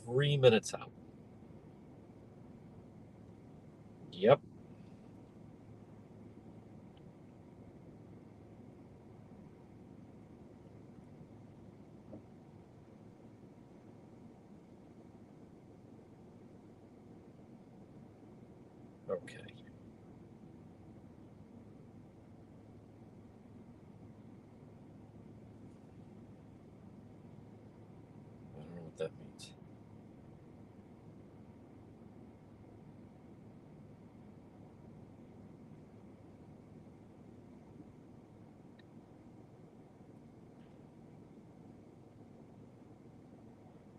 3 minutes out. Yep. Okay. I don't know what that means.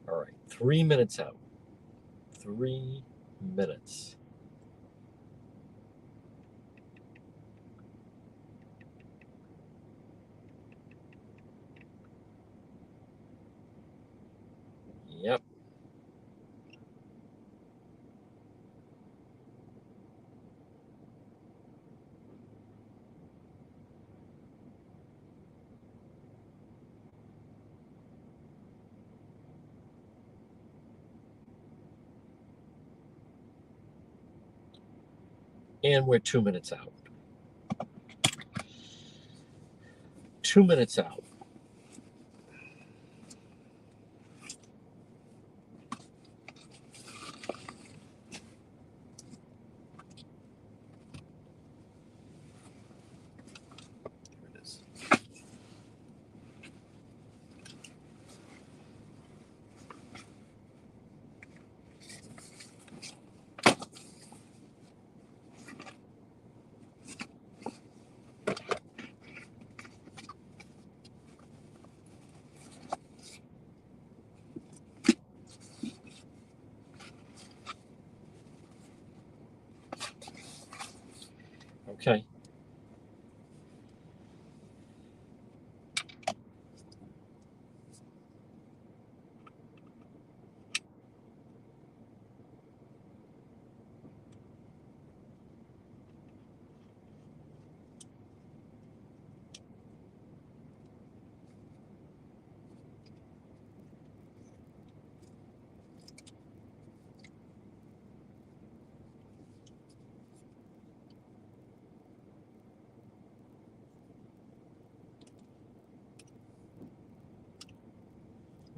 All right. 3 minutes out. 3 minutes. Yep. And we're 2 minutes out. 2 minutes out. Here it is. Okay.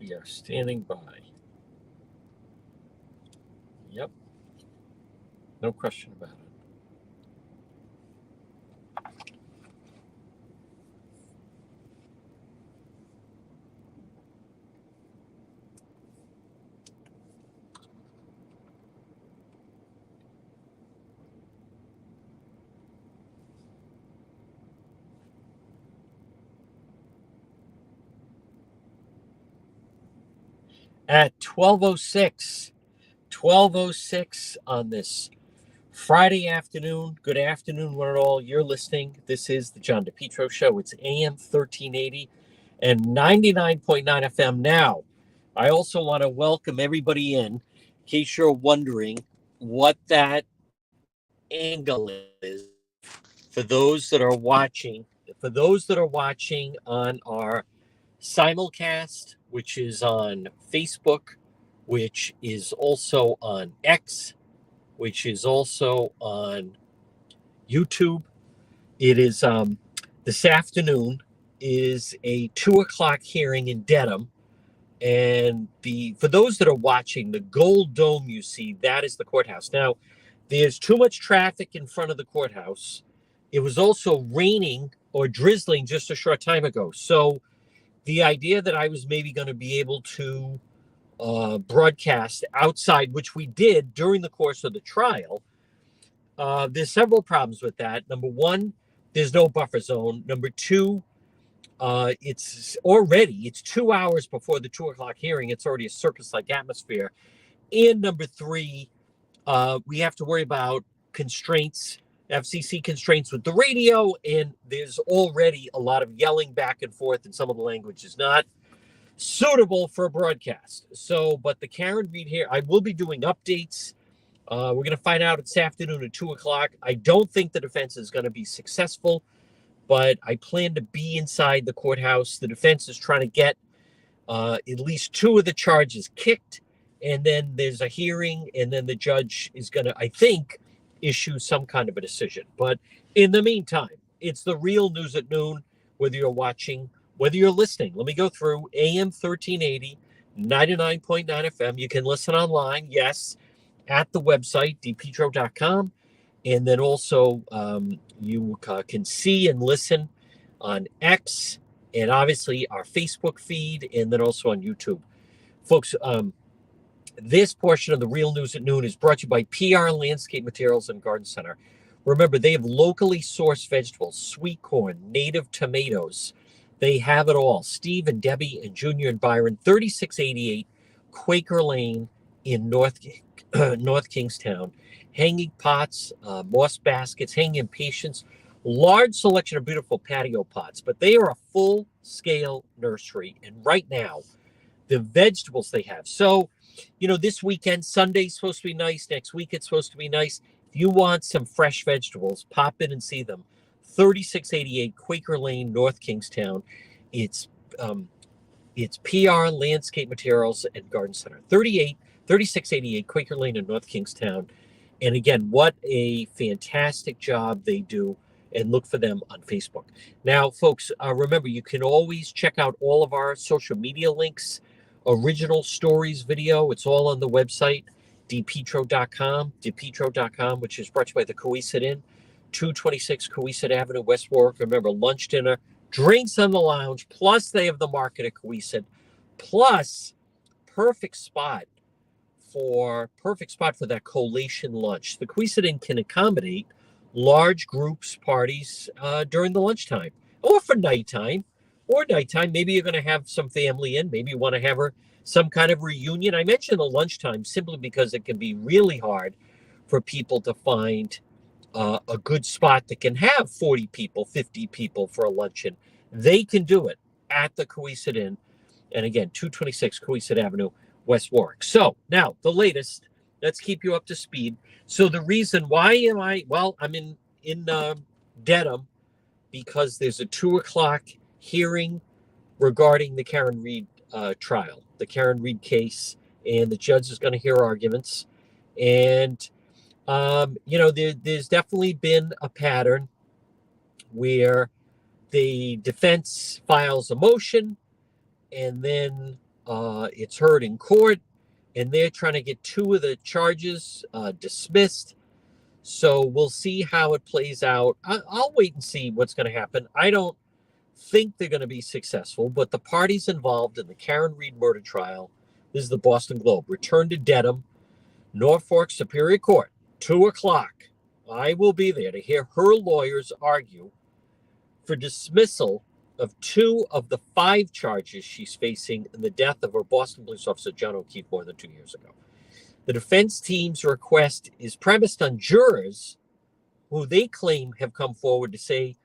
We are standing by. Yep. No question about it. At 12:06 on this Friday afternoon. Good afternoon, one and all. You're listening. This is the John DePietro Show. It's AM 1380 and 99.9 FM. Now, I also want to welcome everybody in case you're wondering what that angle is. For those that are watching, on our simulcast, which is on Facebook, which is also on X, which is also on YouTube. It is this afternoon is a 2:00 hearing in Dedham. And for those that are watching, the gold dome you see, that is the courthouse. Now, there's too much traffic in front of the courthouse. It was also raining or drizzling just a short time ago. So the idea that I was maybe going to be able to broadcast outside, which we did during the course of the trial, there's several problems with that. Number one, there's no buffer zone. Number two, it's 2 hours before the 2:00 hearing. It's already a circus-like atmosphere. And number three, we have to worry about constraints, FCC constraints with the radio, and there's already a lot of yelling back and forth, and some of the language is not suitable for a broadcast. So, but the Karen Reed here, I will be doing updates. We're going to find out this afternoon at 2:00. I don't think the defense is going to be successful, but I plan to be inside the courthouse. The defense is trying to get at least two of the charges kicked. and then there's a hearing, and then the judge is going to, I think, issue some kind of a decision. But in the meantime, it's the real news at noon, whether you're watching, whether you're listening. Let me go through AM 1380, 99.9 FM. You can listen online, yes, at the website, dpetro.com. And then also you can see and listen on X, and obviously our Facebook feed, and then also on YouTube. Folks, this portion of the Real News at Noon is brought to you by PR Landscape Materials and Garden Center. Remember, they have locally sourced vegetables, sweet corn, native tomatoes. They have it all. Steve and Debbie and Junior and Byron, 3688 Quaker Lane in North Kingstown. Hanging pots, moss baskets, hanging patients, large selection of beautiful patio pots. But they are a full-scale nursery. And right now, the vegetables they have. So, this weekend, Sunday's supposed to be nice. Next week, it's supposed to be nice. If you want some fresh vegetables, pop in and see them. 3688 Quaker Lane, North Kingstown. It's PR Landscape Materials and Garden Center. 3688 Quaker Lane in North Kingstown. And again, what a fantastic job they do. And look for them on Facebook. Now, folks, remember, you can always check out all of our social media links. Original stories video, it's all on the website, dpetro.com, which is brought to you by the Coesit Inn, 226 Coesit Avenue, West Warwick. Remember, lunch, dinner, drinks on the lounge, plus they have the market at Coesit, plus perfect spot for that collation lunch. The Coesit Inn can accommodate large groups, parties during the lunchtime or for nighttime. Maybe you're going to have some family in. Maybe you want to have some kind of reunion. I mentioned the lunchtime simply because it can be really hard for people to find a good spot that can have 40 people, 50 people for a luncheon. They can do it at the Coesit Inn. And again, 226 Coesit Avenue, West Warwick. So now the latest. Let's keep you up to speed. So the reason why I'm in Dedham because there's a 2:00 hearing regarding the Karen Reed trial, the Karen Reed case, and the judge is going to hear arguments. And, there's definitely been a pattern where the defense files a motion and then it's heard in court, and they're trying to get two of the charges dismissed. So we'll see how it plays out. I'll wait and see what's going to happen. I don't think they're going to be successful, but the parties involved in the Karen Reed murder trial, this is the Boston Globe, returned to Dedham, Norfolk Superior Court, 2:00. I will be there to hear her lawyers argue for dismissal of 2 of the 5 charges she's facing in the death of her Boston police officer, John O'Keefe, more than 2 years ago. The defense team's request is premised on jurors who they claim have come forward to say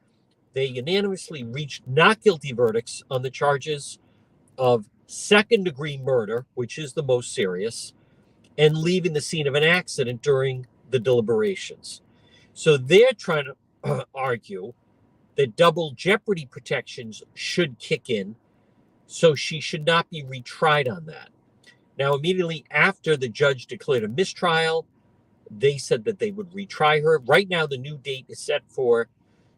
they unanimously reached not guilty verdicts on the charges of second-degree murder, which is the most serious, and leaving the scene of an accident during the deliberations. So they're trying to argue that double jeopardy protections should kick in, so she should not be retried on that. Now, immediately after the judge declared a mistrial, they said that they would retry her. Right now, the new date is set for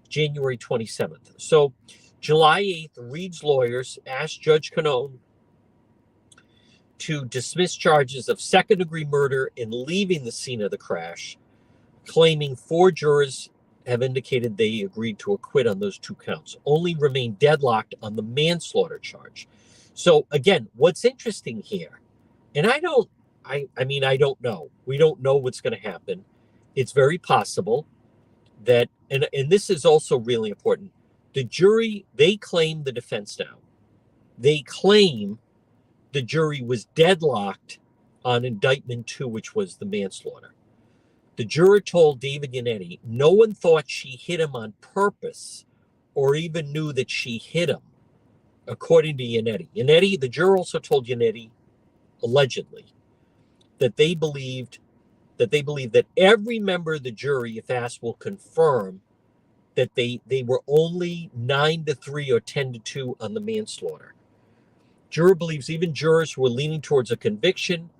January 27th. So July 8th, Reed's lawyers asked Judge Canone to dismiss charges of second-degree murder and leaving the scene of the crash, claiming 4 jurors have indicated they agreed to acquit on those 2 counts, only remain deadlocked on the manslaughter charge. So again, what's interesting here, and I don't know. We don't know what's going to happen. It's very possible that, and this is also really important, the jury, they claim the defense now. They claim the jury was deadlocked on indictment 2, which was the manslaughter. The juror told David Yannetti no one thought she hit him on purpose or even knew that she hit him, according to Yannetti. The juror also told Yannetti, allegedly, that they believed that every member of the jury, if asked, will confirm that they were only 9-3 or 10-2 on the manslaughter. Juror believes even jurors who were leaning towards a conviction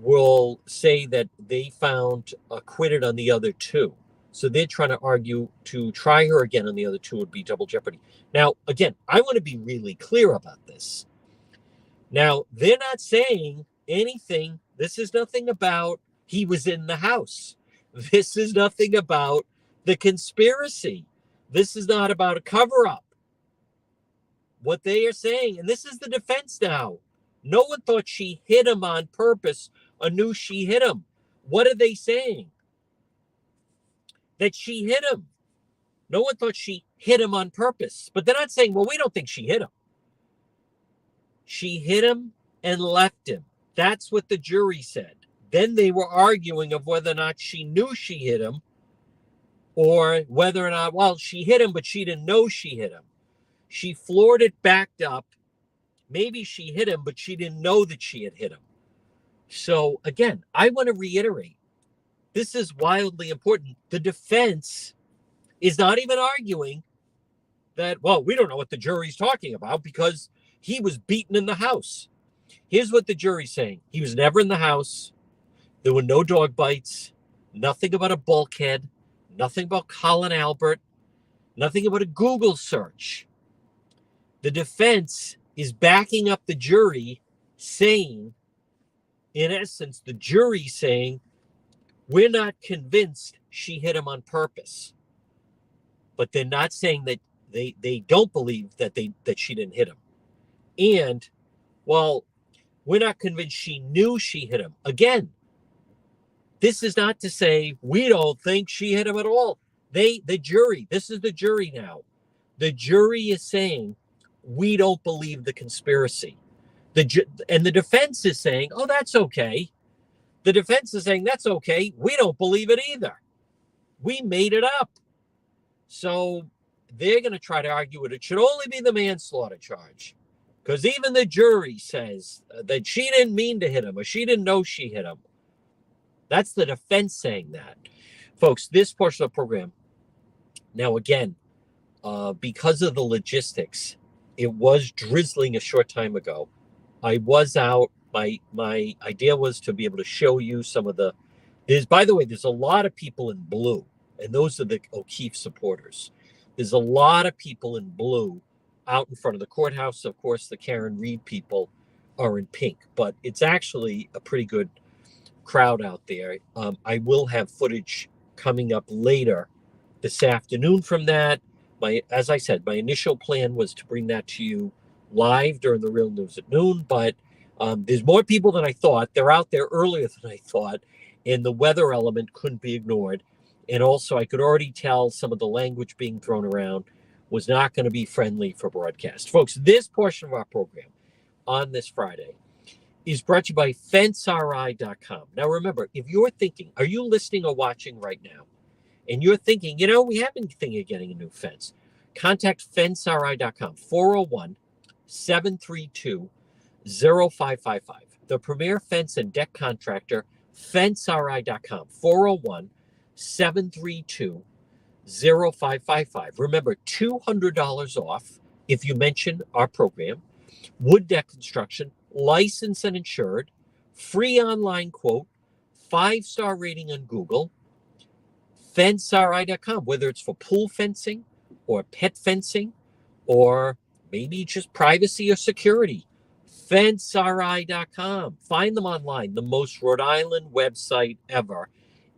will say that they found acquitted on the other two. So they're trying to argue to try her again on the other two would be double jeopardy. Now, again, I want to be really clear about this. Now, they're not saying anything. This is nothing about he was in the house. This is nothing about the conspiracy. This is not about a cover-up. What they are saying, and this is the defense now, no one thought she hit him on purpose or knew she hit him. What are they saying? That she hit him. No one thought she hit him on purpose. But they're not saying, well, we don't think she hit him. She hit him and left him. That's what the jury said. Then they were arguing of whether or not she knew she hit him or whether or not, well, she hit him, but she didn't know she hit him. She floored it, backed up. Maybe she hit him, but she didn't know that she had hit him. So again, I want to reiterate, this is wildly important. The defense is not even arguing that, well, we don't know what the jury's talking about because he was beaten in the house. Here's what the jury's saying. He was never in the house. There were no dog bites, nothing about a bulkhead, nothing about Colin Albert, nothing about a Google search. The defense is backing up the jury, saying, in essence, the jury saying, we're not convinced she hit him on purpose. But they're not saying that they don't believe that she didn't hit him. And, well, we're not convinced she knew she hit him. Again, this is not to say we don't think she hit him at all. The jury, this is the jury now. The jury is saying, we don't believe the conspiracy. And the defense is saying, oh, that's okay. The defense is saying, that's okay. We don't believe it either. We made it up. So they're going to try to argue it should only be the manslaughter charge. Because even the jury says that she didn't mean to hit him or she didn't know she hit him. That's the defense saying that. Folks, this portion of the program, now again, because of the logistics, it was drizzling a short time ago. I was out. My idea was to be able to show you some of by the way, there's a lot of people in blue, and those are the O'Keefe supporters. There's a lot of people in blue out in front of the courthouse. Of course, the Karen Reed people are in pink, but it's actually a pretty good crowd out there. I will have footage coming up later this afternoon from that. As I said, my initial plan was to bring that to you live during the Real News at noon, but there's more people than I thought. They're out there earlier than I thought, and the weather element couldn't be ignored. And also, I could already tell some of the language being thrown around was not going to be friendly for broadcast. Folks, this portion of our program on this Friday is brought to you by FenceRI.com. Now, remember, if you're thinking, are you listening or watching right now? And you're thinking, we have been thinking of getting a new fence. Contact FenceRI.com, 401-732-0555. The premier fence and deck contractor, FenceRI.com, 401-732-0555. Remember, $200 off if you mention our program. Wood deck construction, licensed and insured, free online quote, 5-star rating on Google. FenceRI.com, whether it's for pool fencing or pet fencing or maybe just privacy or security. FenceRI.com. Find them online. The most Rhode Island website ever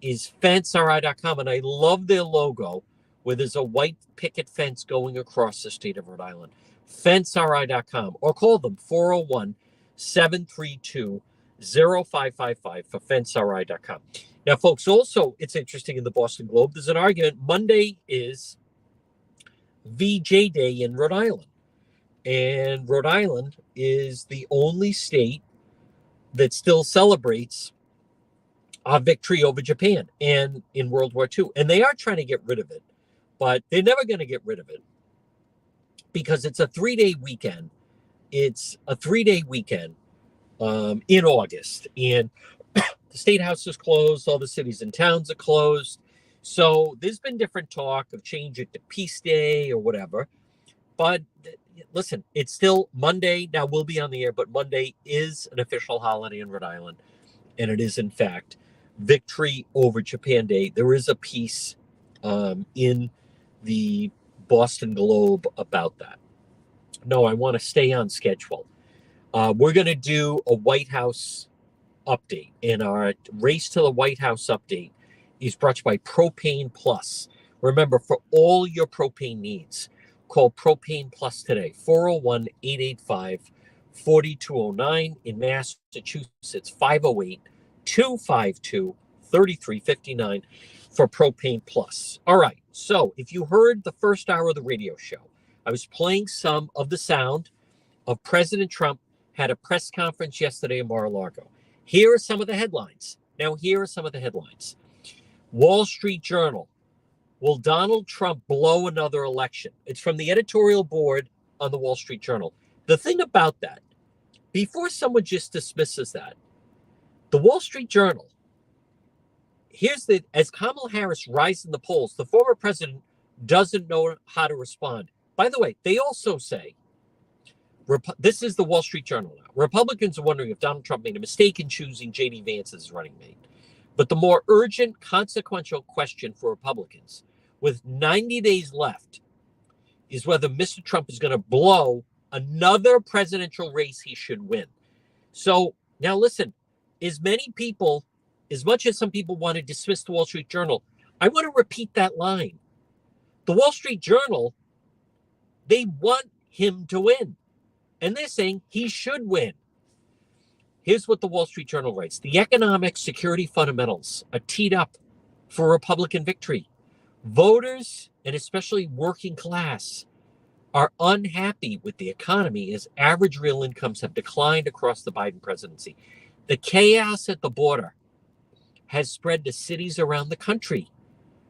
is FenceRI.com. And I love their logo where there's a white picket fence going across the state of Rhode Island. FenceRI.com. Or call them 401-732-0555 for FenceRI.com. Now, folks, also, it's interesting in the Boston Globe, there's an argument. Monday is VJ Day in Rhode Island. And Rhode Island is the only state that still celebrates our victory over Japan and in World War II. And they are trying to get rid of it, but they're never going to get rid of it because it's a 3-day weekend. It's a 3-day weekend in August. And the State House is closed. All the cities and towns are closed. So there's been different talk of change it to Peace Day or whatever. But listen, it's still Monday. Now we'll be on the air, but Monday is an official holiday in Rhode Island. and it is, in fact, victory over Japan Day. There is a piece in the Boston Globe about that. No, I want to stay on schedule. We're going to do a White House update, and our Race to the White House update is brought to you by Propane Plus. Remember, for all your propane needs, call Propane Plus today, 401-885-4209. In Massachusetts, 508-252-3359 for Propane Plus. All right, so if you heard the first hour of the radio show, I was playing some of the sound of President Trump had a press conference yesterday in Mar-a-Lago. Here are some of the headlines. Here are some of the headlines. Wall Street Journal. Will Donald Trump blow another election? It's from the editorial board on the Wall Street Journal. The thing about that, before someone just dismisses that, the Wall Street Journal, as Kamala Harris rises in the polls, the former president doesn't know how to respond. By the way, they also say, this is the Wall Street Journal now, Republicans are wondering if Donald Trump made a mistake in choosing J.D. Vance as running mate. But the more urgent, consequential question for Republicans, with 90 days left, is whether Mr. Trump is going to blow another presidential race he should win. So now listen, as much as some people want to dismiss the Wall Street Journal, I want to repeat that line. The Wall Street Journal, they want him to win. And they're saying he should win. Here's what the Wall Street Journal writes. The economic security fundamentals are teed up for Republican victory. Voters, and especially working class, are unhappy with the economy as average real incomes have declined across the Biden presidency. The chaos at the border has spread to cities around the country,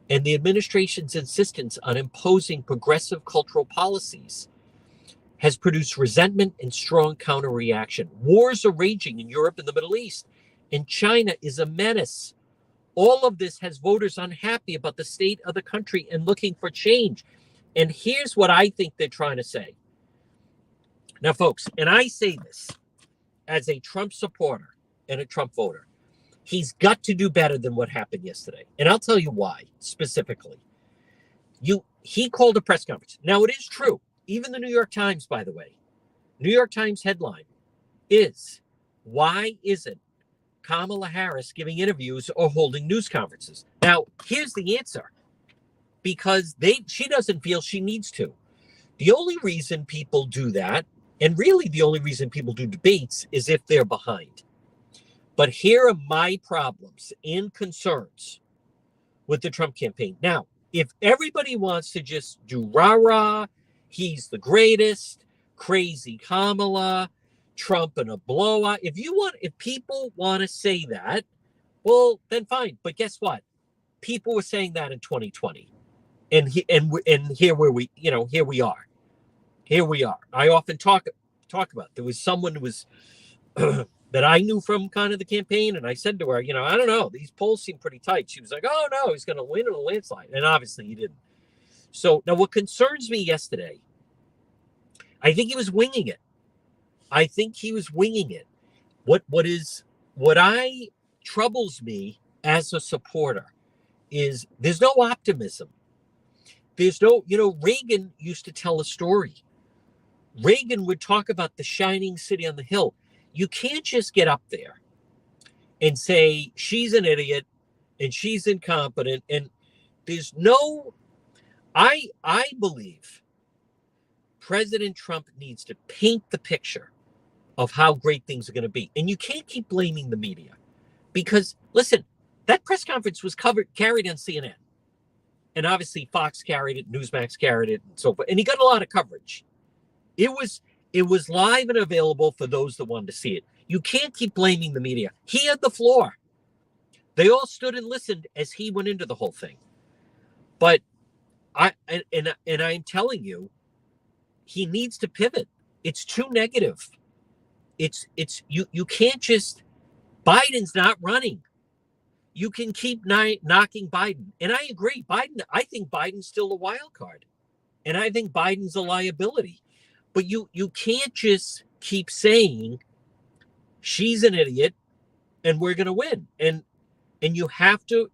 and the administration's insistence on imposing progressive cultural policies has produced resentment and strong counter-reaction. Wars are raging in Europe and the Middle East, and China is a menace. All of this has voters unhappy about the state of the country and looking for change. And here's what I think they're trying to say. Now, folks, and I say this as a Trump supporter and a Trump voter, he's got to do better than what happened yesterday. And I'll tell you why, specifically. He called a press conference. Now, it is true. Even the New York Times, by the way, New York Times headline is, why isn't Kamala Harris giving interviews or holding news conferences? Now, here's the answer. Because she doesn't feel she needs to. The only reason people do that, and really the only reason people do debates, is if they're behind. But here are my problems and concerns with the Trump campaign. Now, if everybody wants to just do rah-rah, he's the greatest, crazy Kamala, Trump in a blowout. If people want to say that, well, then fine. But guess what? People were saying that in 2020, and here we are. Here we are. I often talk about. There was someone who was that I knew from kind of the campaign, and I said to her, I don't know, these polls seem pretty tight. She was like, oh no, he's going to win in a landslide, and obviously he didn't. So now what concerns me yesterday, I think he was winging it. What troubles me as a supporter is there's no optimism. There's no, Reagan used to tell a story. Reagan would talk about the shining city on the hill. You can't just get up there and say she's an idiot and she's incompetent, and there's no. I believe President Trump needs to paint the picture of how great things are going to be. And you can't keep blaming the media because, listen, that press conference was carried on CNN. And obviously Fox carried it, Newsmax carried it, and so forth. And he got a lot of coverage. It was live and available for those that wanted to see it. You can't keep blaming the media. He had the floor. They all stood and listened as he went into the whole thing. But I'm telling you, he needs to pivot. It's too negative. You can't just. Biden's not running. You can keep knocking Biden, and I agree. I think Biden's still a wild card, and I think Biden's a liability. But you can't just keep saying she's an idiot and we're going to win. And you have to,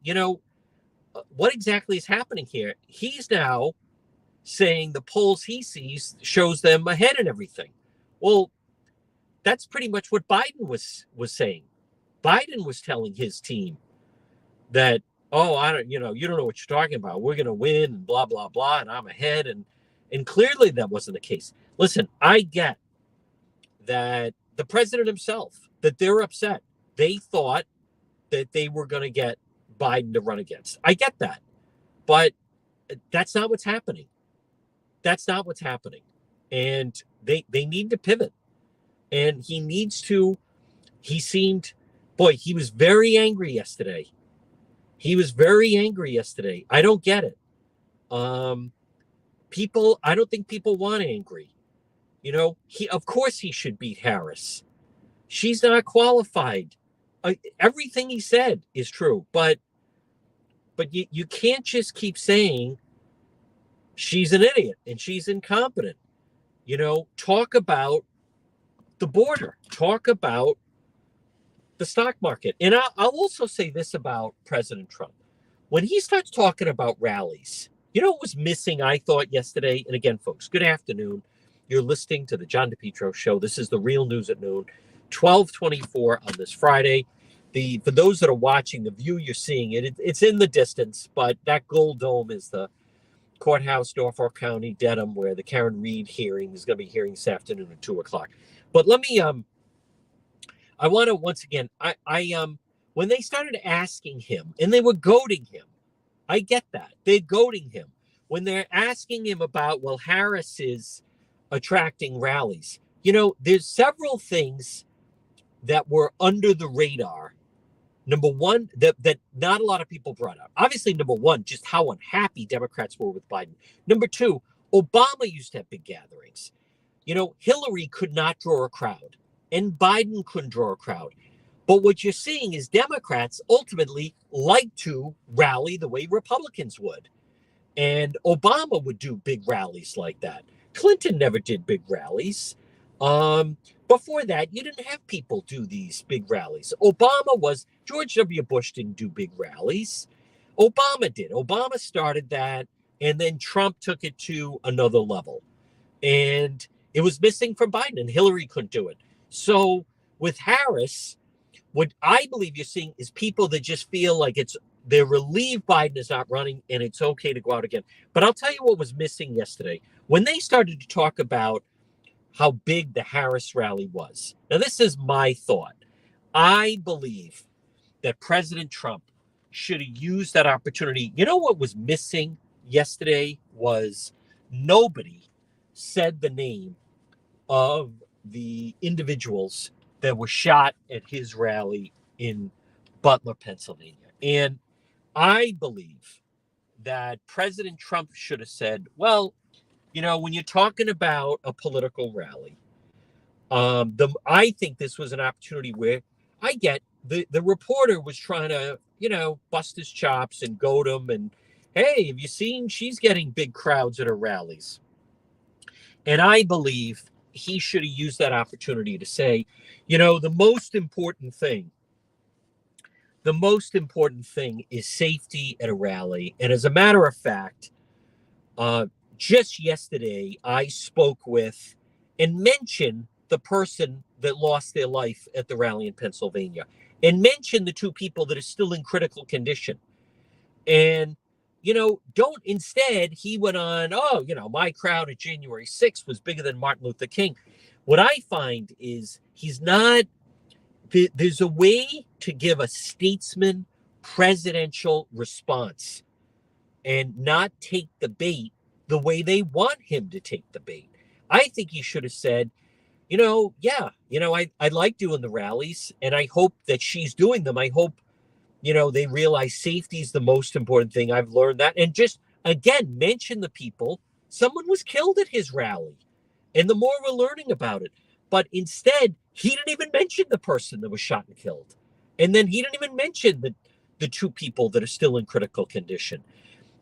what exactly is happening here? He's now saying the polls he sees shows them ahead and everything. Well, that's pretty much what Biden was saying. Biden was telling his team that, oh, I don't, you don't know what you're talking about. We're going to win and blah, blah, blah. And I'm ahead. And clearly that wasn't the case. Listen, I get that the president himself, that they're upset. They thought that they were going to get Biden to run against. I get that. But that's not what's happening. That's not what's happening. And they need to pivot. And he was very angry yesterday. I don't get it. I don't think people want angry. Of course he should beat Harris. She's not qualified. Everything he said is true, but you can't just keep saying she's an idiot and she's incompetent. Talk about the border. Talk about the stock market. And I'll also say this about President Trump. When he starts talking about rallies, what was missing, I thought, yesterday? And again, folks, good afternoon. You're listening to the John DePietro Show. This is the Real News at Noon, 12:24 on this Friday. For those that are watching, the view you're seeing, it's in the distance, but that gold dome is the courthouse, Norfolk County, Dedham, where the Karen Reed hearing is going to be hearing this afternoon at 2 o'clock. But let me, I want to, once again, when they started asking him, and they were goading him, I get that. They're goading him. When they're asking him about, well, Harris is attracting rallies. There's several things that were under the radar. Number one, that not a lot of people brought up. Obviously, number one, just how unhappy Democrats were with Biden. Number two, Obama used to have big gatherings. Hillary could not draw a crowd, and Biden couldn't draw a crowd. But what you're seeing is Democrats ultimately like to rally the way Republicans would. And Obama would do big rallies like that. Clinton never did big rallies. Before that, you didn't have people do these big rallies. George W. Bush didn't do big rallies. Obama did. Obama started that, and then Trump took it to another level. And it was missing from Biden, and Hillary couldn't do it. So with Harris, what I believe you're seeing is people that just feel like they're relieved Biden is not running and it's okay to go out again. But I'll tell you what was missing yesterday. When they started to talk about how big the Harris rally was. Now, this is my thought. I believe that President Trump should have used that opportunity. What was missing yesterday was nobody said the name of the individuals that were shot at his rally in Butler, Pennsylvania. And I believe that President Trump should have said, well, when you're talking about a political rally, I think this was an opportunity where I get the reporter was trying to, bust his chops and goad him. And, hey, have you seen she's getting big crowds at her rallies? And I believe he should have used that opportunity to say, the most important thing is safety at a rally. And as a matter of fact, just yesterday, I spoke with and mentioned the person that lost their life at the rally in Pennsylvania, and mentioned the two people that are still in critical condition. And, instead, he went on, my crowd at January 6th was bigger than Martin Luther King. What I find is there's a way to give a statesman presidential response and not take the bait the way they want him to take the bait. I think he should have said, I like doing the rallies, and I hope that she's doing them. I hope, they realize safety is the most important thing. I've learned that. And just, again, mention the people. Someone was killed at his rally, and the more we're learning about it. But instead, he didn't even mention the person that was shot and killed. And then he didn't even mention the two people that are still in critical condition.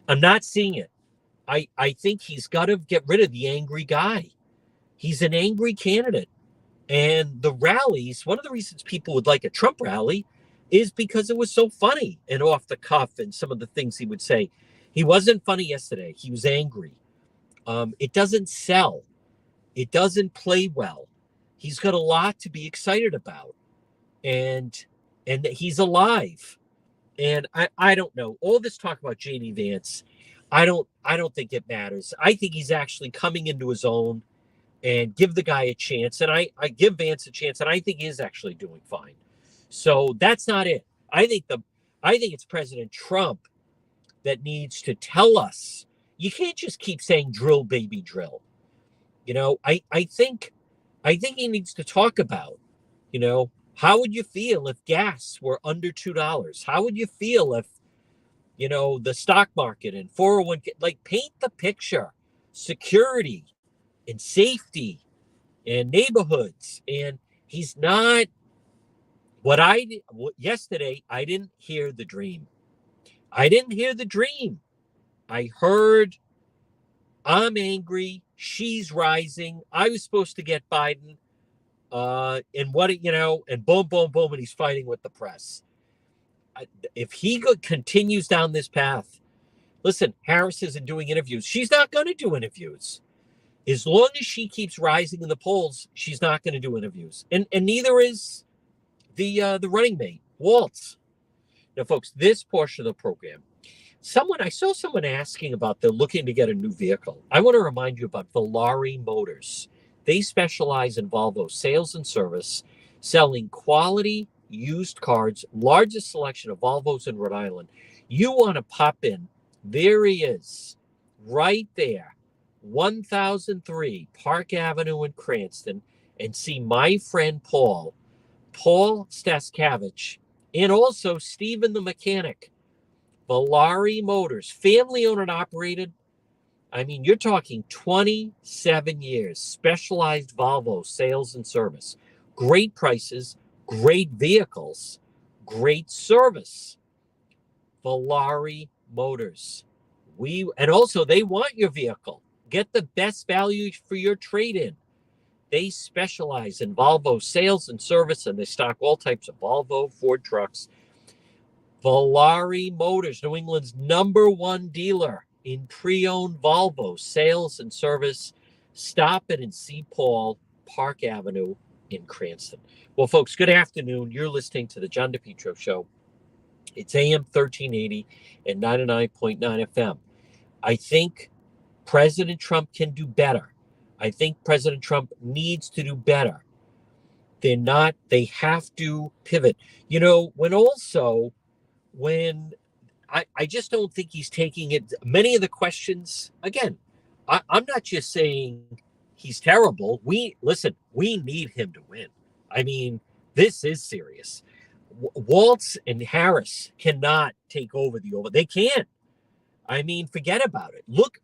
I'm not seeing it. I think he's got to get rid of the angry guy. He's an angry candidate. And the rallies, one of the reasons people would like a Trump rally is because it was so funny and off the cuff and some of the things he would say. He wasn't funny yesterday. He was angry. It doesn't sell. It doesn't play well. He's got a lot to be excited about. And he's alive. And I don't know. All this talk about JD Vance, I don't think it matters. I think he's actually coming into his own, and give the guy a chance. And I give Vance a chance, and I think he is actually doing fine. So that's not it. I think it's President Trump that needs to tell us. You can't just keep saying drill, baby, drill. I think he needs to talk about, how would you feel if gas were under $2? How would you feel if, the stock market and 401k, like, paint the picture, security and safety and neighborhoods. And he's not yesterday, I didn't hear the dream. I didn't hear the dream. I heard, I'm angry. She's rising. I was supposed to get Biden. And and boom, boom, boom. And he's fighting with the press. If he continues down this path, listen, Harris isn't doing interviews. She's not going to do interviews. As long as she keeps rising in the polls, she's not going to do interviews. And neither is the running mate, Waltz. Now, folks, this portion of the program, I saw someone asking about they're looking to get a new vehicle. I want to remind you about Valari Motors. They specialize in Volvo sales and service, selling quality used cars, largest selection of Volvos in Rhode Island. You want to pop in. There he is, right there, 1003 Park Avenue in Cranston, and see my friend Paul Staskavich, and also Stephen the mechanic. Valari Motors, family owned and operated. I mean, you're talking 27 years, specialized Volvo sales and service. Great prices, great vehicles, great service. Valari Motors. And also they want your vehicle. Get the best value for your trade-in. They specialize in Volvo sales and service, and they stock all types of Volvo, Ford trucks. Valari Motors, New England's #1 dealer in pre-owned Volvo sales and service. Stop it and see Paul, Park Avenue in Cranston. Well, folks, good afternoon. You're listening to the John DePietro Show. It's AM 1380 and 99.9 FM. I think President Trump can do better. I think President Trump needs to do better. They have to pivot. When I just don't think he's taking it. Many of the questions, again, I'm not just saying he's terrible. We need him to win. I mean, this is serious. Waltz and Harris cannot take over the Oval. They can't. I mean, forget about it. Look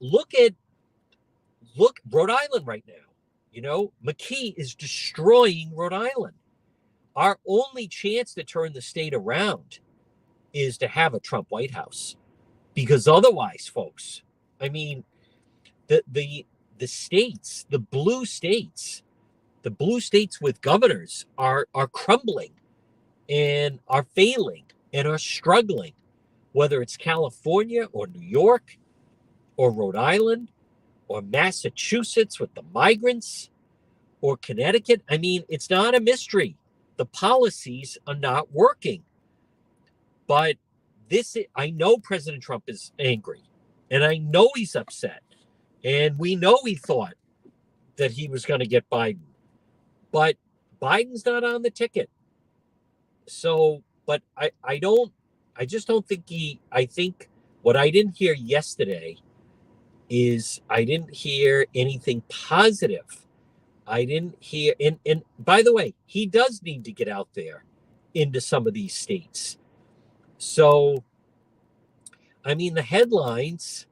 Rhode Island right now. McKee is destroying Rhode Island. Our only chance to turn the state around is to have a Trump White House, because otherwise, folks, I mean, the states, the blue states with governors are crumbling and are failing and are struggling, whether it's California or New York or Rhode Island or Massachusetts with the migrants or Connecticut. I mean, it's not a mystery. The policies are not working. But I know President Trump is angry, and I know he's upset, and we know he thought that he was going to get Biden, but Biden's not on the ticket. So, but I just don't think I think what I didn't hear yesterday is I didn't hear anything positive. I didn't hear, and by the way, he does need to get out there into some of these states. So, I mean, the headlines,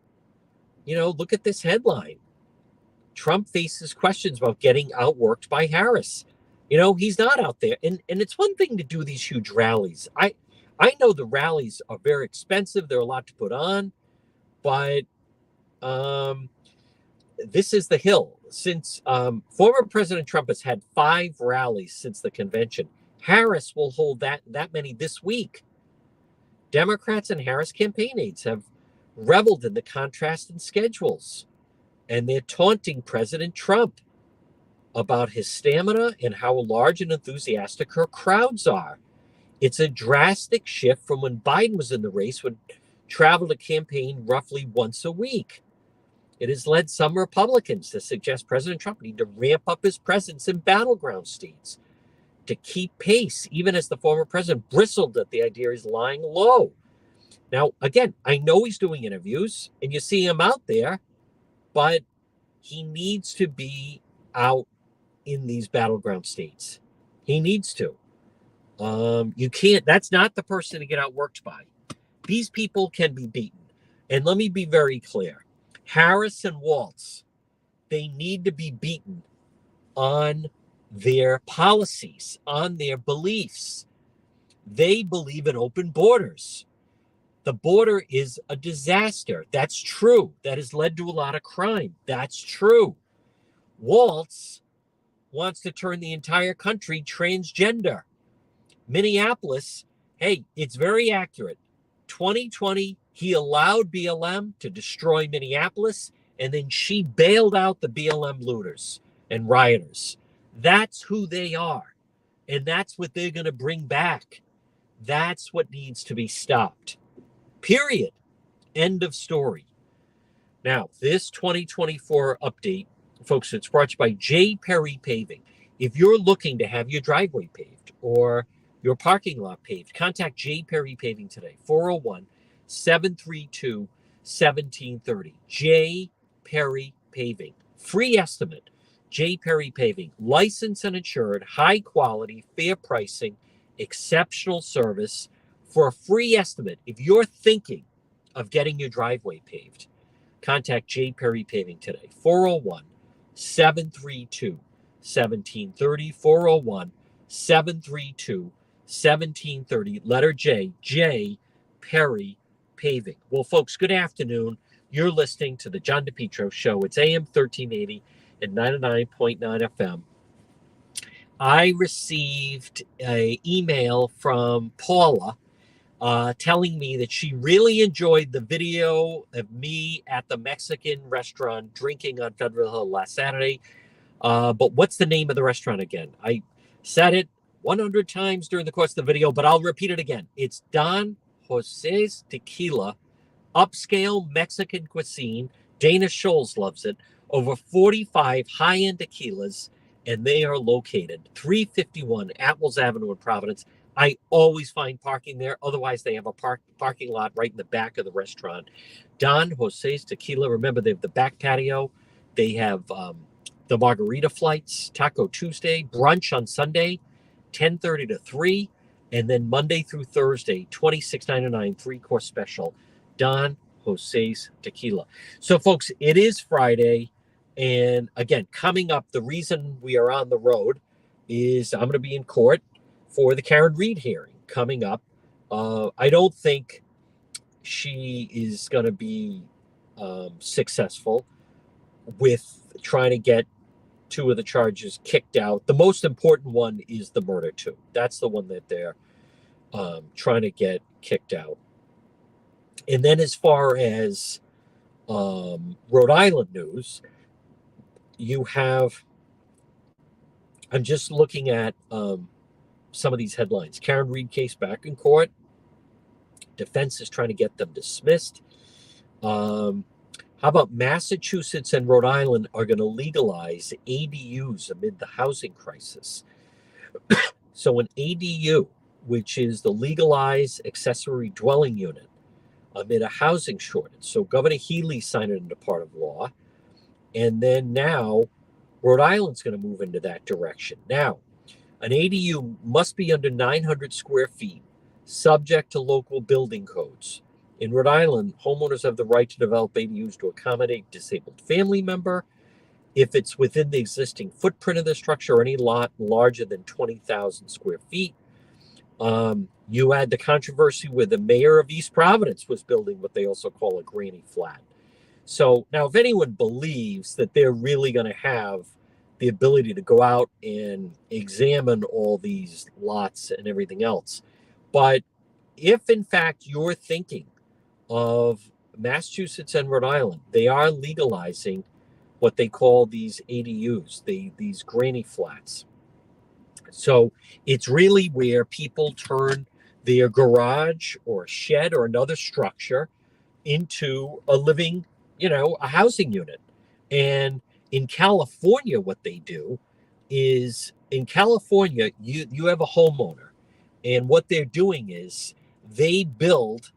look at this headline. Trump faces questions about getting outworked by Harris. He's not out there. And it's one thing to do these huge rallies. I know the rallies are very expensive. They're a lot to put on. But this is the Hill. Since former President Trump has had 5 rallies since the convention, Harris will hold that many this week. Democrats and Harris campaign aides have reveled in the contrast in schedules, and they're taunting President Trump about his stamina and how large and enthusiastic her crowds are. It's a drastic shift from when Biden was in the race, would travel to campaign roughly once a week. It has led some Republicans to suggest President Trump need to ramp up his presence in battleground states to keep pace, even as the former president bristled at the idea he's lying low. Now, again, I know he's doing interviews and you see him out there, but he needs to be out in these battleground states. He needs to. You can't, that's not the person to get outworked by. These people can be beaten. And let me be very clear. Harris and Waltz, they need to be beaten on their policies, on their beliefs. They believe in open borders. The border is a disaster. That's true. That has led to a lot of crime. That's true. Waltz wants to turn the entire country transgender. Minneapolis, hey, it's very accurate. 2020, he allowed BLM to destroy Minneapolis, and then she bailed out the BLM looters and rioters. That's who they are, and that's what they're going to bring back. That's what needs to be stopped. Period. End of story. Now, this 2024 update, folks, it's brought to you by J. Perry Paving. If you're looking to have your driveway paved or your parking lot paved, contact J. Perry Paving today, 401-732-1730. J. Perry Paving. Free estimate. J. Perry Paving. Licensed and insured, high quality, fair pricing, exceptional service for a free estimate. If you're thinking of getting your driveway paved, contact J. Perry Paving today, 401-732-1730, 401-732-1730, letter J, J. Perry Paving. Well, folks, good afternoon. You're listening to the John DePietro Show. It's AM 1380 and 99.9 FM. I received an email from Paula telling me that she really enjoyed the video of me at the Mexican restaurant drinking on Federal Hill last Saturday. But what's the name of the restaurant again? I said it 100 times during the course of the video, but I'll repeat it again. It's Don Jose's Tequila, upscale Mexican cuisine. Dana Scholes loves it. Over 45 high-end tequilas, and they are located 351 Apples Avenue in Providence. I always find parking there. Otherwise, they have a parking lot right in the back of the restaurant. Don Jose's Tequila. Remember, they have the back patio. They have the margarita flights, Taco Tuesday, brunch on Sunday, 10:30 to 3, and then Monday through Thursday, $26.99, three-course special. Don Jose's Tequila. So, folks, it is Friday, and again, coming up, the reason we are on the road is I'm going to be in court for the Karen Reed hearing coming up. I don't think she is going to be successful with trying to get two of the charges kicked out. The most important one is the murder two. That's the one that they're trying to get kicked out. And then as far as Rhode Island news, you have, I'm just looking at some of these headlines. Karen Reed case back in court. Defense is trying to get them dismissed. How about Massachusetts and Rhode Island are going to legalize ADUs amid the housing crisis? So an ADU, which is the legalized accessory dwelling unit, amid a housing shortage. So Governor Healy signed it into part of law. And then now Rhode Island's going to move into that direction. Now, an ADU must be under 900 square feet, subject to local building codes. In Rhode Island, homeowners have the right to develop ADUs to accommodate disabled family member if it's within the existing footprint of the structure or any lot larger than 20,000 square feet. You had the controversy where the mayor of East Providence was building what they also call a granny flat. So now if anyone believes that they're really going to have the ability to go out and examine all these lots and everything else. But if in fact you're thinking of Massachusetts and Rhode Island, they are legalizing what they call these ADUs, these granny flats. So it's really where people turn their garage or shed or another structure into a living, a housing unit. And in California, what they do is in California, you have a homeowner, and what they're doing is they build,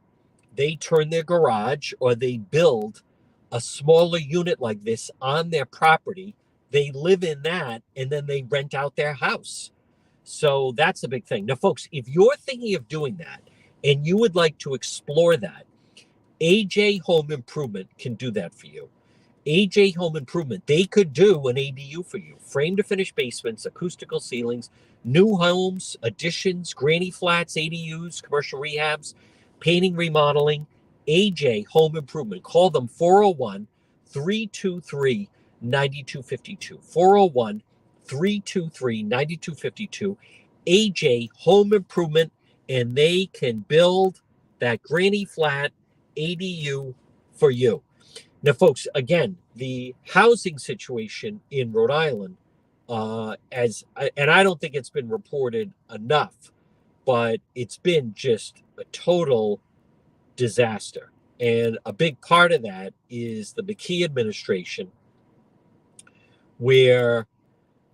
they turn their garage or they build a smaller unit like this on their property. They live in that and then they rent out their house. So that's a big thing. Now, folks, if you're thinking of doing that and you would like to explore that, AJ Home Improvement can do that for you. AJ Home Improvement, they could do an ADU for you. Frame to finish basements, acoustical ceilings, new homes, additions, granny flats, ADUs, commercial rehabs, painting, remodeling. AJ Home Improvement. Call them 401 323 9252. 401 323 9252. AJ Home Improvement, and they can build that granny flat ADU for you. Now, folks, again, the housing situation in Rhode Island, and I don't think it's been reported enough, but it's been just a total disaster. And a big part of that is the McKee administration, where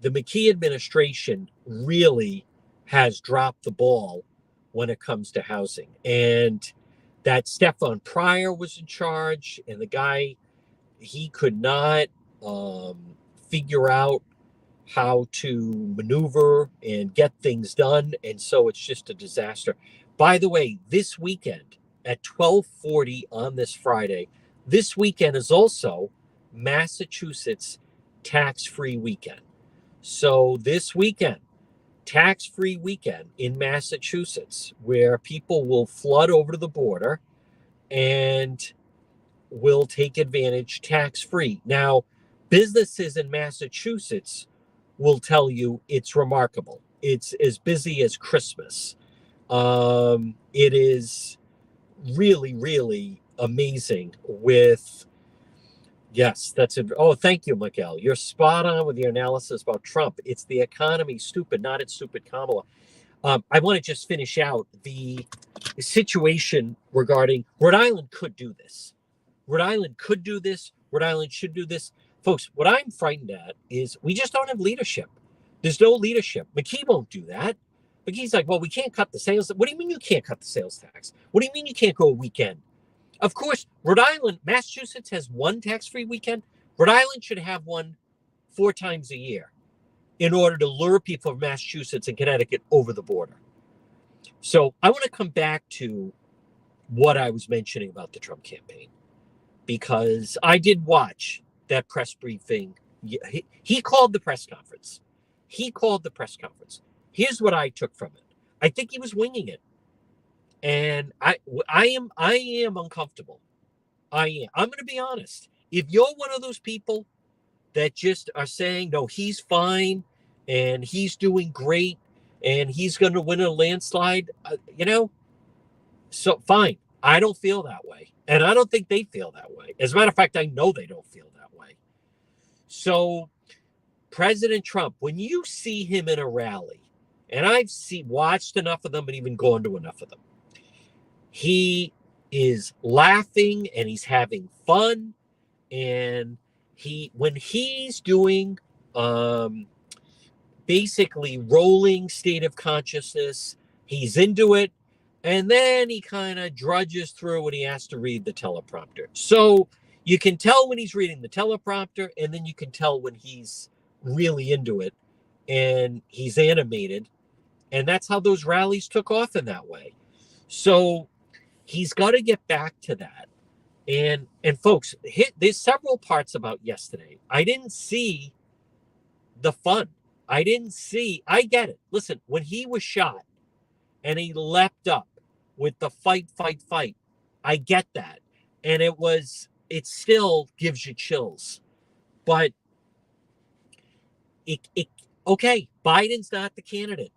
the McKee administration really has dropped the ball when it comes to housing. And that Stefan Pryor was in charge, and the guy, he could not figure out how to maneuver and get things done, and so it's just a disaster. By the way, this weekend at 12:40 on this Friday, this weekend is also Massachusetts tax-free weekend. So this weekend, tax-free weekend in Massachusetts, where people will flood over to the border and will take advantage tax-free. Now, businesses in Massachusetts will tell you it's remarkable. It's as busy as Christmas. It is really, really amazing with, yes, that's it. Oh, thank you, Miguel. You're spot on with your analysis about Trump. It's the economy, stupid, not its stupid Kamala. I want to just finish out the situation regarding Rhode Island could do this. Rhode Island could do this. Rhode Island should do this. Folks, what I'm frightened at is we just don't have leadership. There's no leadership. McKee won't do that. McKee's like, well, we can't cut the sales. What do you mean you can't cut the sales tax? What do you mean you can't go a weekend? Of course, Rhode Island, Massachusetts has one tax-free weekend. Rhode Island should have one 4 times a year in order to lure people from Massachusetts and Connecticut over the border. So I want to come back to what I was mentioning about the Trump campaign, because I did watch that press briefing. He called the press conference. He called the press conference. Here's what I took from it. I think he was winging it. And I am uncomfortable. I am. I'm going to be honest. If you're one of those people that just are saying, no, he's fine and he's doing great and he's going to win a landslide, so fine. I don't feel that way. And I don't think they feel that way. As a matter of fact, I know they don't feel that way. So President Trump, when you see him in a rally, and I've watched enough of them and even gone to enough of them, he is laughing and he's having fun. And when he's doing basically rolling state of consciousness, he's into it. And then he kind of drudges through when he has to read the teleprompter. So you can tell when he's reading the teleprompter, and then you can tell when he's really into it and he's animated. And that's how those rallies took off in that way. So he's got to get back to that. And folks, there's several parts about yesterday. I didn't see the fun. I get it. Listen, when he was shot and he leapt up with the fight, I get that. And it still gives you chills. But Okay, Biden's not the candidate.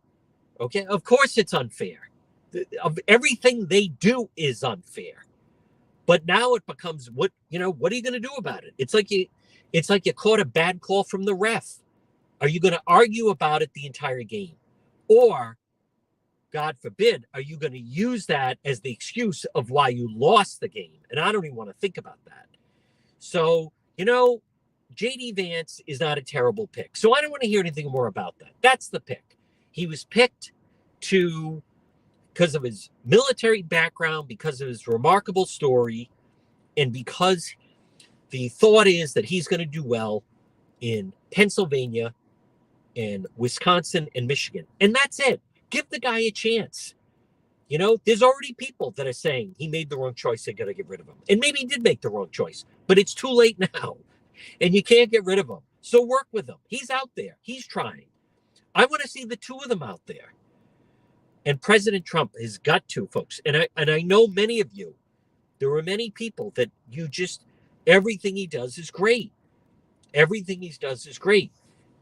Okay, of course it's unfair. Of everything they do is unfair. But now it becomes what are you going to do about it? It's like you caught a bad call from the ref. Are you going to argue about it the entire game? Or, God forbid, are you going to use that as the excuse of why you lost the game? And I don't even want to think about that. So, JD Vance is not a terrible pick. So I don't want to hear anything more about that. That's the pick. He was picked because of his military background, because of his remarkable story, and because the thought is that he's going to do well in Pennsylvania and Wisconsin and Michigan. And that's it. Give the guy a chance. There's already people that are saying he made the wrong choice. They got to get rid of him. And maybe he did make the wrong choice, but it's too late now. And you can't get rid of him. So work with him. He's out there. He's trying. I want to see the two of them out there. And President Trump has got to, folks. And I know many of you, there are many people that everything he does is great. Everything he does is great.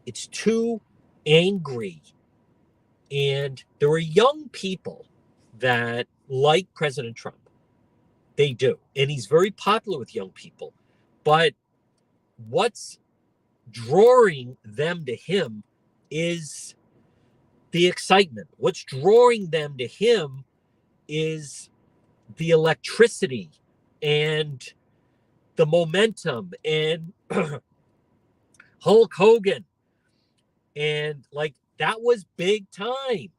It's too angry. And there are young people that like President Trump. They do. And he's very popular with young people. But what's drawing them to him is the excitement. What's drawing them to him is the electricity and the momentum and Hulk Hogan. And that was big time.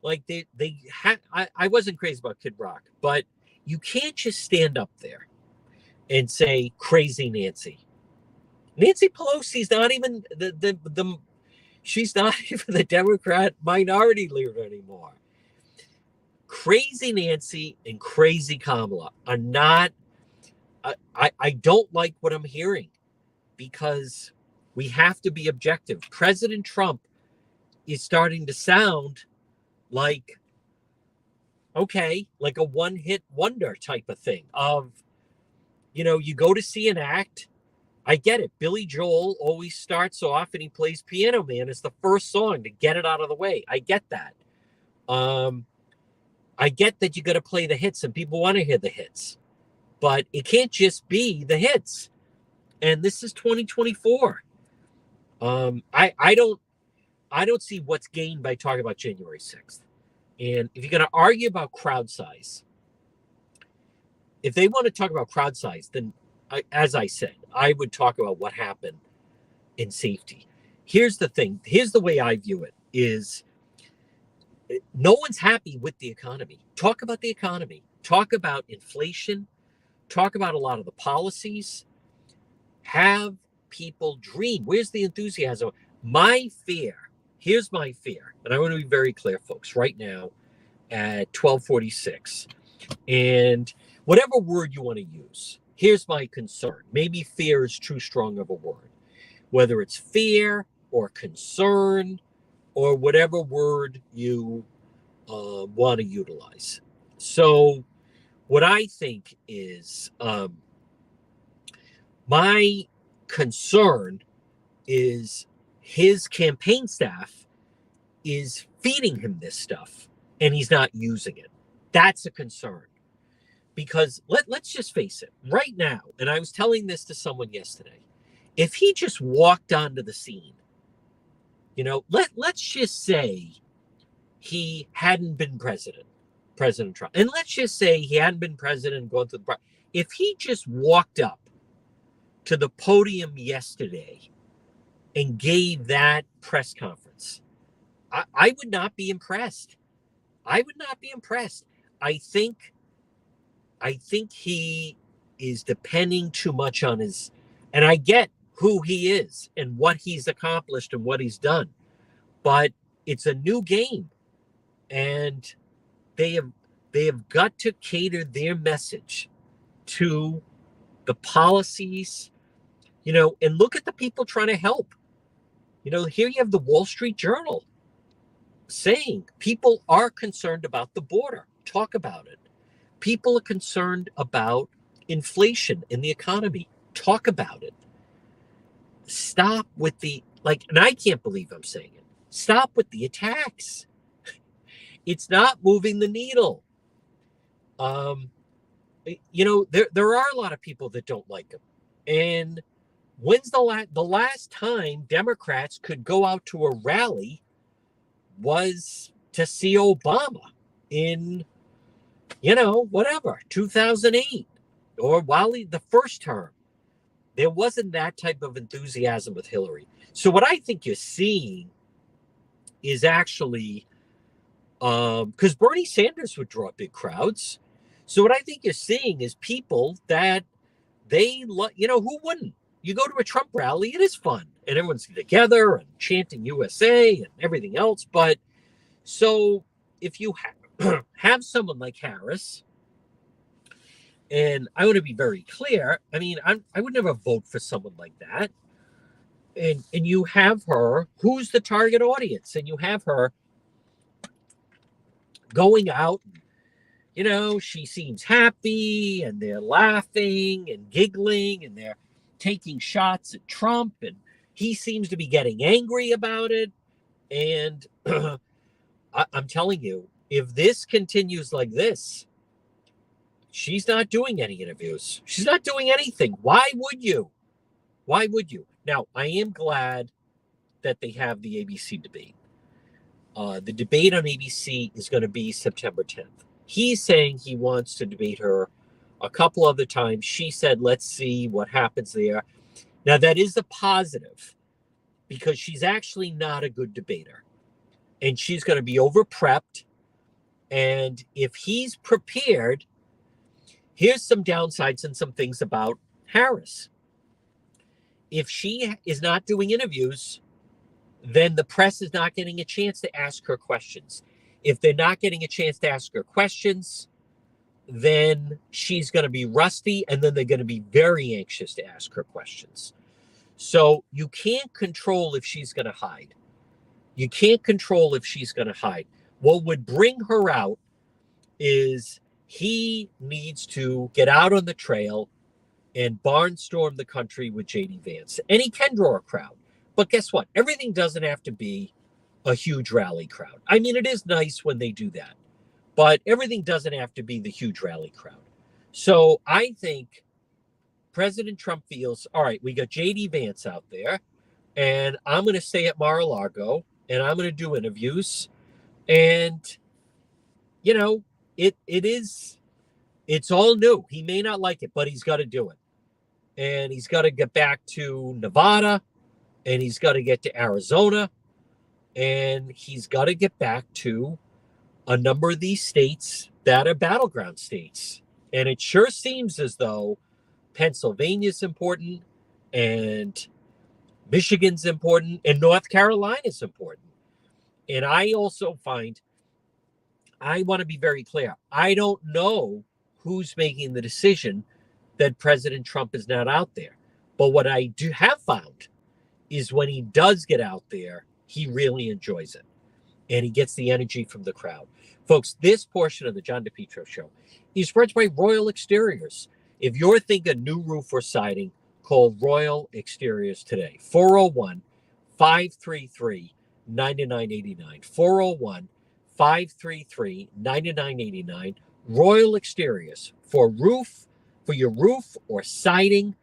I wasn't crazy about Kid Rock, but you can't just stand up there and say crazy Nancy. Nancy Pelosi's not even she's not even the Democrat minority leader anymore. Crazy Nancy and crazy Kamala are not. I don't like what I'm hearing, because we have to be objective. President Trump is starting to sound like a one-hit wonder type of thing of, you go to see an act. I get it. Billy Joel always starts off and he plays Piano Man as the first song to get it out of the way. I get that. I get that you got to play the hits and people want to hear the hits, but it can't just be the hits. And this is 2024. I don't see what's gained by talking about January 6th. And if you're going to argue about crowd size, if they want to talk about crowd size, then as I said, I would talk about what happened in safety. Here's the thing. Here's the way I view it is no one's happy with the economy. Talk about the economy. Talk about inflation. Talk about a lot of the policies. Have people dream. Where's the enthusiasm? My fear, here's my fear, and I want to be very clear, folks, right now at 12:46. And whatever word you want to use, here's my concern. Maybe fear is too strong of a word. Whether it's fear or concern or whatever word you want to utilize. So what I think is my concern is his campaign staff is feeding him this stuff and he's not using it. That's a concern. Because let's just face it, right now, and I was telling this to someone yesterday, if he just walked onto the scene, let's just say he hadn't been President Trump, and let's just say he hadn't been president and gone through the, if he just walked up to the podium yesterday and gave that press conference, I would not be impressed. I would not be impressed. I think he is depending too much on his, and I get who he is and what he's accomplished and what he's done, but it's a new game, and they have got to cater their message to the policies, and look at the people trying to help. Here you have the Wall Street Journal saying people are concerned about the border. Talk about it. People are concerned about inflation in the economy. Talk about it. Stop with the Like, and I can't believe I'm saying it. Stop with the attacks. It's not moving the needle. Um, there are a lot of people that don't like him. And when's the last time Democrats could go out to a rally was to see Obama in, whatever, 2008 or the first term. There wasn't that type of enthusiasm with Hillary. So what I think you're seeing is actually, because Bernie Sanders would draw big crowds. So what I think you're seeing is people that who wouldn't? You go to a Trump rally, it is fun, and everyone's together and chanting USA and everything else. But so if you have someone like Harris, and I want to be very clear, I mean, I would never vote for someone like that. And you have her, who's the target audience, and you have her going out. She seems happy, and they're laughing and giggling, and they're taking shots at Trump, and he seems to be getting angry about it. And I'm telling you, if this continues like this, she's not doing any interviews. She's not doing anything. Why would you? Why would you? Now, I am glad that they have the ABC debate. The debate on ABC is going to be September 10th. He's saying he wants to debate her a couple other times. She said, let's see what happens there. Now, that is a positive because she's actually not a good debater. And she's going to be over-prepped. And if he's prepared, here's some downsides and some things about Harris. If she is not doing interviews, then the press is not getting a chance to ask her questions. If they're not getting a chance to ask her questions, then she's going to be rusty, and then they're going to be very anxious to ask her questions. So you can't control if she's going to hide. You can't control if she's going to hide. What would bring her out is he needs to get out on the trail and barnstorm the country with J.D. Vance. And he can draw a crowd. But guess what? Everything doesn't have to be a huge rally crowd. I mean, it is nice when they do that. But everything doesn't have to be the huge rally crowd. So I think President Trump feels, all right, we got J.D. Vance out there, and I'm going to stay at Mar-a-Lago, and I'm going to do interviews. And, it's all new. He may not like it, but he's got to do it. And he's got to get back to Nevada, and he's got to get to Arizona, and he's got to get back to a number of these states that are battleground states. And it sure seems as though Pennsylvania's important, and Michigan's important, and North Carolina's important. And I also find, I want to be very clear, I don't know who's making the decision that President Trump is not out there. But what I do have found is when he does get out there, he really enjoys it. And he gets the energy from the crowd. Folks, this portion of the John DePetro Show is brought by Royal Exteriors. If you're thinking new roof or siding, call Royal Exteriors today. 401-533-9989. 401-533-9989. Royal Exteriors for your roof or siding.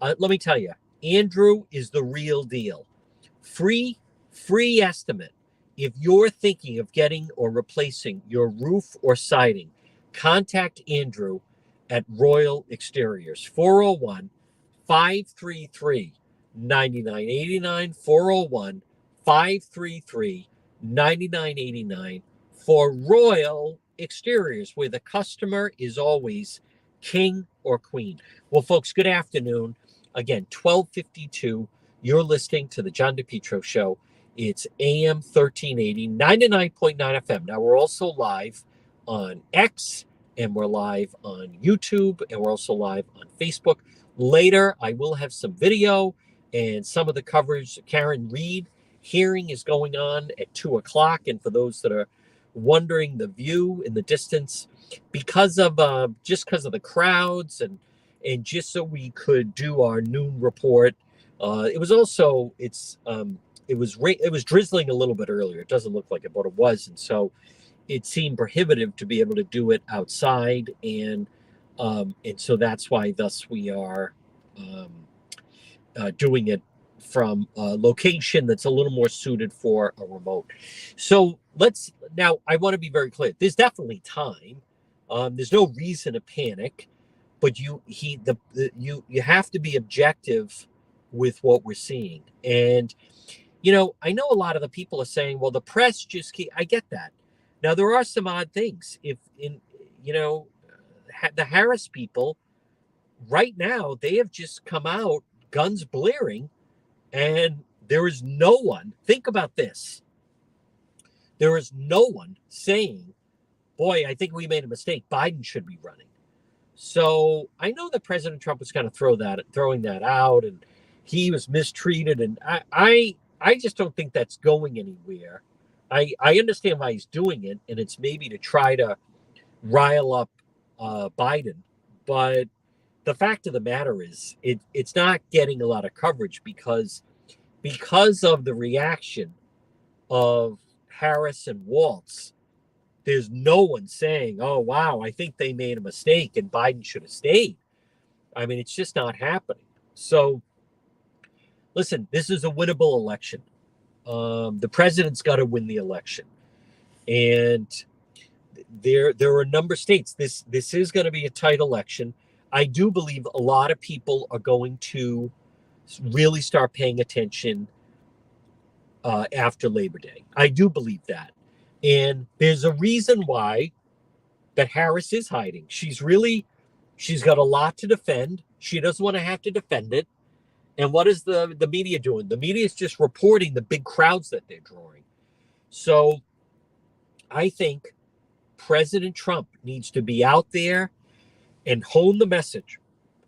Let me tell you, Andrew is the real deal. Free estimate. If you're thinking of getting or replacing your roof or siding, contact Andrew at Royal Exteriors. 401-533-9989. 401-533-9989 for Royal Exteriors, where the customer is always king or queen. Well, folks, good afternoon. Again, 1252. You're listening to the John DePetro Show. It's AM 1380, 99.9 FM. Now, we're also live on X, and we're live on YouTube, and we're also live on Facebook. Later, I will have some video and some of the coverage. Karen Reed hearing is going on at 2 o'clock. And for those that are wondering, the view in the distance, because of the crowds, and just so we could do our noon report, It was also it was drizzling a little bit earlier. It doesn't look like it, but it was, and so it seemed prohibitive to be able to do it outside, and so that's why thus we are um, doing it from a location that's a little more suited for a remote. So let's now. I want to be very clear. There's definitely time. There's no reason to panic, but you have to be objective with what we're seeing. And I know a lot of the people are saying, well, the press just keep. I get that. Now there are some odd things. If in you know the Harris people right now, they have just come out guns blaring, and there is no one. Think about this. There is no one saying, boy, I think we made a mistake. Biden should be running. So I know that President Trump was kind of throwing that out, and he was mistreated, and I just don't think that's going anywhere. I understand why he's doing it, and it's maybe to try to rile up Biden, but the fact of the matter is it's not getting a lot of coverage because of the reaction of Harris and Waltz. There's no one saying, oh, wow, I think they made a mistake and Biden should have stayed. I mean, it's just not happening. So, listen, this is a winnable election. The president's got to win the election. And there are a number of states. This is going to be a tight election. I do believe a lot of people are going to really start paying attention after Labor Day. I do believe that. And there's a reason why that Harris is hiding. She's got a lot to defend. She doesn't want to have to defend it. And what is the media doing? The media is just reporting the big crowds that they're drawing. So I think President Trump needs to be out there and hone the message.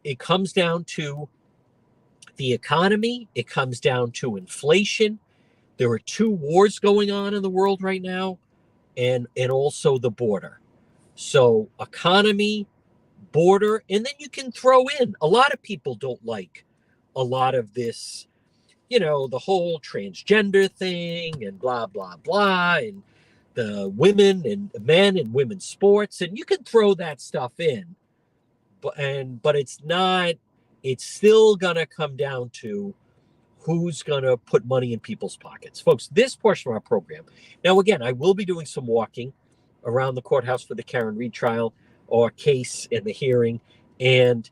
It comes down to the economy. It comes down to inflation. There are two wars going on in the world right now, and also the border. So economy, border, and then you can throw in, a lot of people don't like a lot of this, the whole transgender thing and blah, blah, blah, and the women and men and women's sports, and you can throw that stuff in, but it's still gonna come down to who's going to put money in people's pockets. Folks, this portion of our program. Now, again, I will be doing some walking around the courthouse for the Karen Reed trial or case in the hearing. And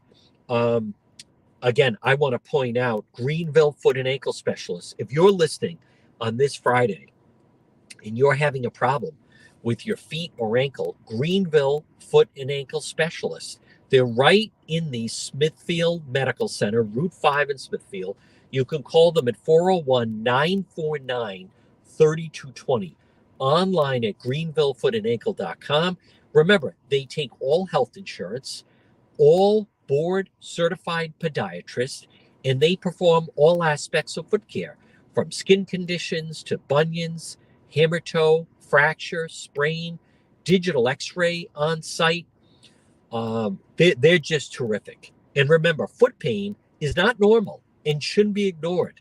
again, I want to point out Greenville Foot and Ankle Specialists. If you're listening on this Friday and you're having a problem with your feet or ankle, Greenville Foot and Ankle Specialists. They're right in the Smithfield Medical Center, Route 5 in Smithfield. You can call them at 401-949-3220. Online at greenvillefootandankle.com. Remember, they take all health insurance, all board certified podiatrists, and they perform all aspects of foot care, from skin conditions to bunions, hammer toe, fracture, sprain, digital x-ray on site. They're just terrific. And remember, foot pain is not normal and shouldn't be ignored.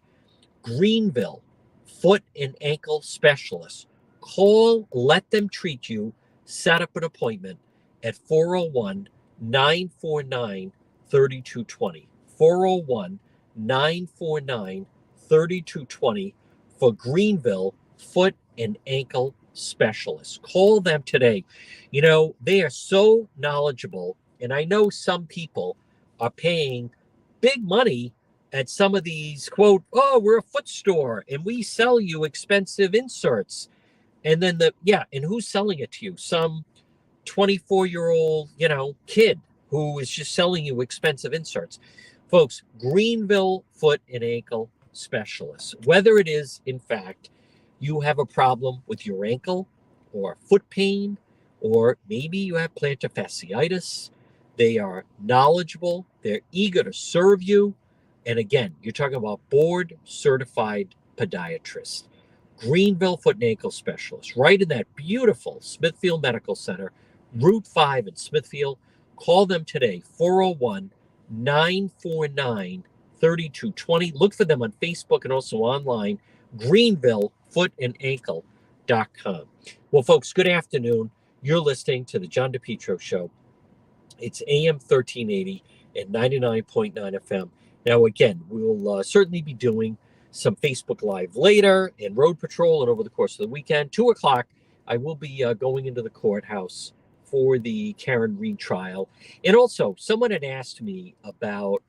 Greenville Foot and Ankle Specialists. Call, let them treat you, set up an appointment at 401-949-3220. 401-949-3220 for Greenville Foot and Ankle Specialists. Call them today. They are so knowledgeable, and I know some people are paying big money at some of these, quote, oh, we're a foot store and we sell you expensive inserts. And then and who's selling it to you? Some 24-year-old, kid who is just selling you expensive inserts. Folks, Greenville Foot and Ankle Specialists. Whether it is, in fact, you have a problem with your ankle or foot pain, or maybe you have plantar fasciitis, they are knowledgeable. They're eager to serve you. And again, you're talking about board certified podiatrists. Greenville Foot and Ankle Specialists, right in that beautiful Smithfield Medical Center, Route 5 in Smithfield. Call them today, 401-949-3220. 3220. Look for them on Facebook and also online, greenvillefootlandankle.com. Well, folks, good afternoon. You're listening to the John DePietro Show. It's AM 1380 and 99.9 FM. Now, again, we will certainly be doing some Facebook Live later and Road Patrol and over the course of the weekend. 2 o'clock, I will be going into the courthouse for the Karen Reed trial. And also, someone had asked me about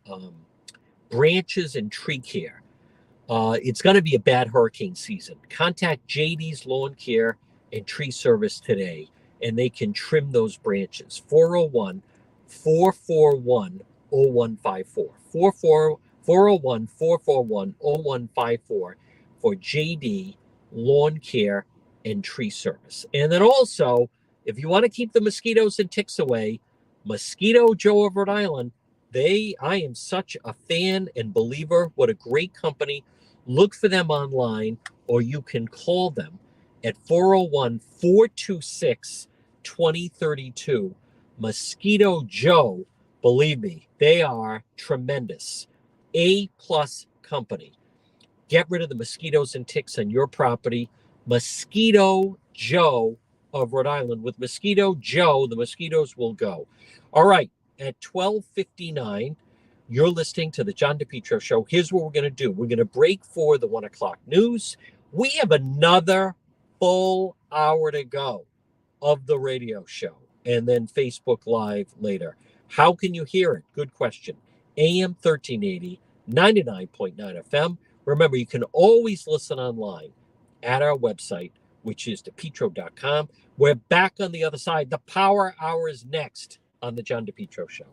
branches and tree care. It's going to be a bad hurricane season. Contact JD's Lawn Care and Tree Service today, and they can trim those branches. 401-441-0154. 401-441-0154 for JD Lawn Care and Tree Service. And then also, if you want to keep the mosquitoes and ticks away, Mosquito Joe of Rhode Island, I am such a fan and believer. What a great company. Look for them online, or you can call them at 401-426-2032. Mosquito Joe, believe me, they are tremendous. A-plus company. Get rid of the mosquitoes and ticks on your property. Mosquito Joe of Rhode Island. With Mosquito Joe, the mosquitoes will go. All right, at 12:59, you're listening to the John DePietro Show. Here's what we're going to do. We're going to break for the 1 o'clock news. We have another full hour to go of the radio show, and then Facebook Live later. How can you hear it? Good question. AM 1380, 99.9 FM. Remember, you can always listen online at our website, which is depetro.com. We're back on the other side. The Power Hour is next on the John DePietro Show.